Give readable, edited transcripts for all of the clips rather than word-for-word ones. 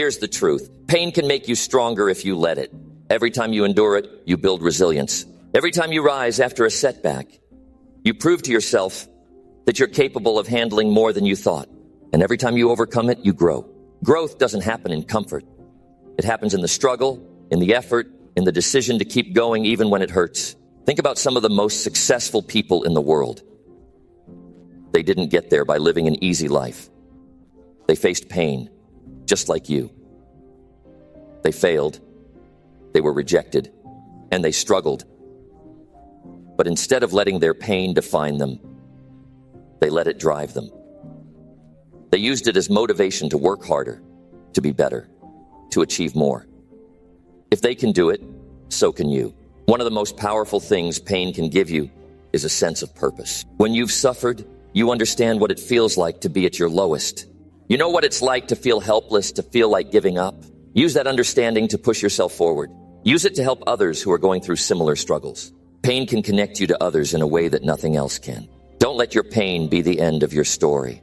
Here's the truth. Pain can make you stronger if you let it. Every time you endure it, you build resilience. Every time you rise after a setback, you prove to yourself that you're capable of handling more than you thought. And every time you overcome it, you grow. Growth doesn't happen in comfort. It happens in the struggle, in the effort, in the decision to keep going even when it hurts. Think about some of the most successful people in the world. They didn't get there by living an easy life. They faced pain, just like you. They failed, they were rejected, and they struggled. But instead of letting their pain define them, they let it drive them. They used it as motivation to work harder, to be better, to achieve more. If they can do it, so can you. One of the most powerful things pain can give you is a sense of purpose. When you've suffered, you understand what it feels like to be at your lowest. You know what it's like to feel helpless, to feel like giving up. Use that understanding to push yourself forward. Use it to help others who are going through similar struggles. Pain can connect you to others in a way that nothing else can. Don't let your pain be the end of your story.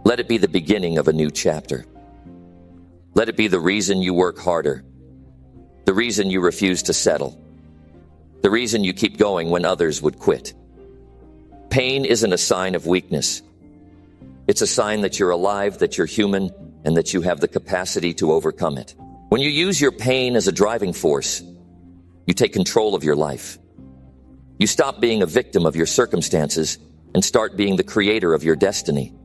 Let it be the beginning of a new chapter. Let it be the reason you work harder, the reason you refuse to settle, the reason you keep going when others would quit. Pain isn't a sign of weakness. It's a sign that you're alive, that you're human, and that you have the capacity to overcome it. When you use your pain as a driving force, you take control of your life. You stop being a victim of your circumstances and start being the creator of your destiny.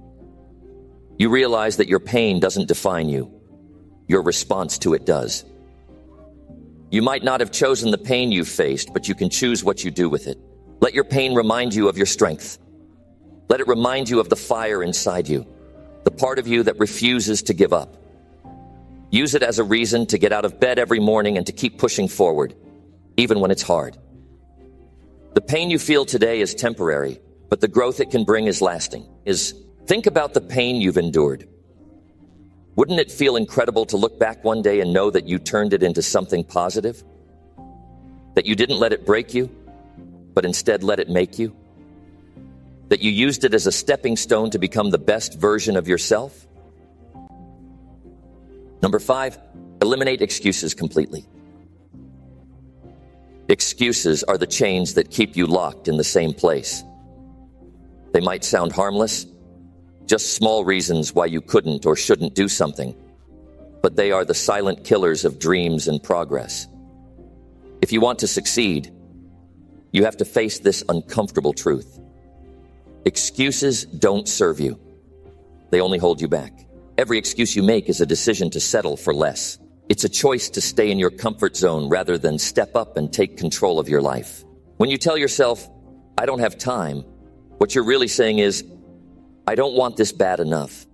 You realize that your pain doesn't define you. Your response to it does. You might not have chosen the pain you've faced, but you can choose what you do with it. Let your pain remind you of your strength. Let it remind you of the fire inside you, the part of you that refuses to give up. Use it as a reason to get out of bed every morning and to keep pushing forward, even when it's hard. The pain you feel today is temporary, but the growth it can bring is lasting. Think about the pain you've endured. Wouldn't it feel incredible to look back one day and know that you turned it into something positive? That you didn't let it break you, but instead let it make you? That you used it as a stepping stone to become the best version of yourself? Number 5, eliminate excuses completely. Excuses are the chains that keep you locked in the same place. They might sound harmless, just small reasons why you couldn't or shouldn't do something, but they are the silent killers of dreams and progress. If you want to succeed, you have to face this uncomfortable truth. Excuses don't serve you. They only hold you back. Every excuse you make is a decision to settle for less. It's a choice to stay in your comfort zone rather than step up and take control of your life. When you tell yourself, I don't have time, what you're really saying is, I don't want this bad enough.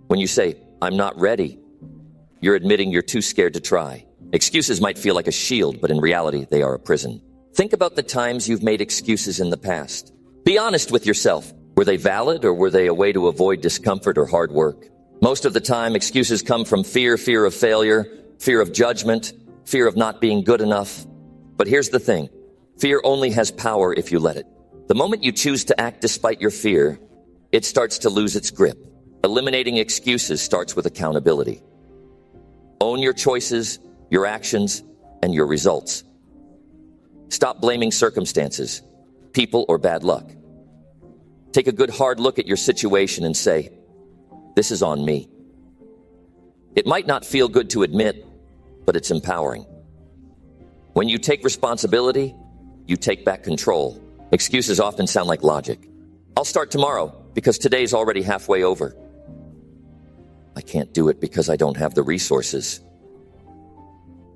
When you say, I'm not ready, you're admitting you're too scared to try. Excuses might feel like a shield, but in reality, they are a prison. Think about the times you've made excuses in the past. Be honest with yourself. Were they valid or were they a way to avoid discomfort or hard work? Most of the time, excuses come from fear of failure, fear of judgment, fear of not being good enough. But here's the thing. Fear only has power if you let it. The moment you choose to act despite your fear, it starts to lose its grip. Eliminating excuses starts with accountability. Own your choices, your actions, and your results. Stop blaming circumstances, people, or bad luck. Take a good hard look at your situation and say, this is on me. It might not feel good to admit, but it's empowering. When you take responsibility, you take back control. Excuses often sound like logic. I'll start tomorrow because today's already halfway over. I can't do it because I don't have the resources.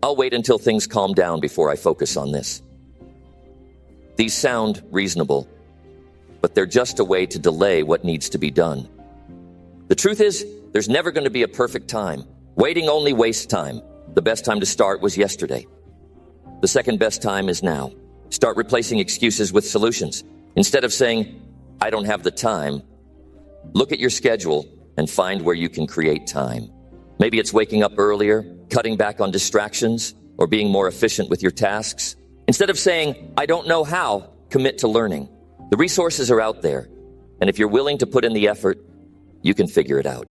I'll wait until things calm down before I focus on this. These sound reasonable, but they're just a way to delay what needs to be done. The truth is, there's never going to be a perfect time. Waiting only wastes time. The best time to start was yesterday. The second best time is now. Start replacing excuses with solutions. Instead of saying, I don't have the time, look at your schedule and find where you can create time. Maybe it's waking up earlier, cutting back on distractions, or being more efficient with your tasks. Instead of saying, I don't know how, commit to learning. The resources are out there, and if you're willing to put in the effort, you can figure it out.